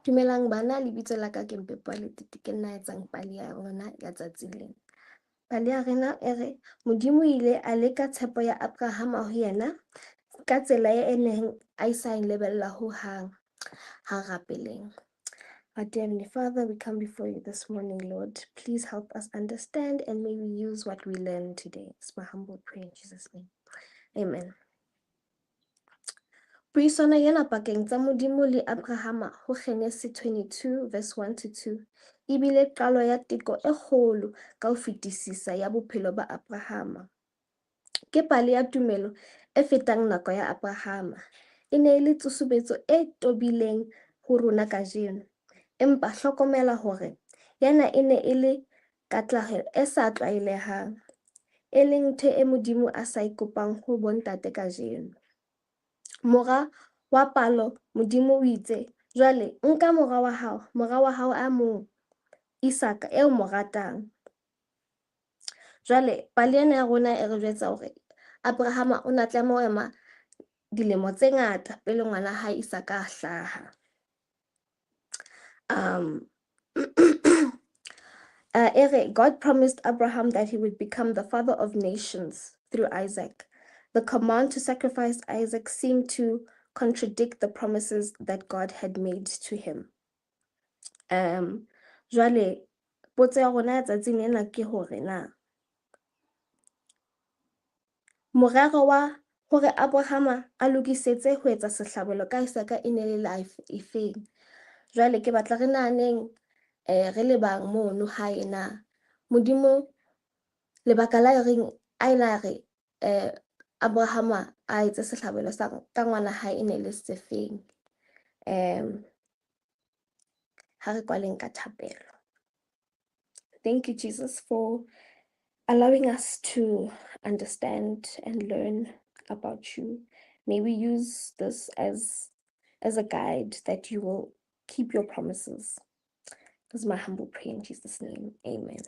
Dumelang bana, lebitso la ka ke Mpepo Letiti, ke nna etsang pale ya rona ya tsatsi lena. Pale ya rena e re Modimo o ile a leka tshepo ya Abrahama ho yena ka tsela e neng a isa e lebella ho hang ha rapeleng. Our dear Heavenly Father, we come before you this morning, Lord. Please help us understand and may we use what we learn today. It's my humble prayer in Jesus' name. Amen. Puisano ena pakeng tsa Modimo le Abrahama ho Genesis 22 verse 1 to 2 e bile qalo ya teko e kgolo ka ho fetisisa ya bophelo ba Abrahama. Ke pale ya tumelo e fetang nako ya Abrahama. E ne e le tsosubetso e tobileng ho rona kajeno. Empa hlokomela hore yana e ne e le katleho e sa tlwaelehang, e leng ntho e Modimo a sa ikopang ho bontate kajeno. Mora wa palo Modimo o itse, jwale nka mora wa hao a mong, Isaka eo mo ratang. Jwale pale ena ya rona e re jwetsa hore Abrahama o na tlameha ho ema dilemo tse ngata pele ngwana hae Isaka a hlaha. God promised Abraham that he would become the father of nations through Isaac. The command to sacrifice Isaac seemed to contradict the promises that God had made to him. Jwale potso ya rona ya tsatsing lena ke hore na morero wa hore Abrahama a lokisetse ho etsa sehlabelo ka Isaka e ne le life efeng. Jwale ke batla re nahaneng re le bang mono hae na Modimo lebaka la reng a ila re Abrahama a etse sehlabelo sa ka ngwana hae e ne le sefeng. Ha re kwaleng ka thapelo. Thank you, Jesus, for allowing us to understand and learn about you. May we use this as a guide that you will keep your promises. This is my humble prayer in Jesus' name. Amen.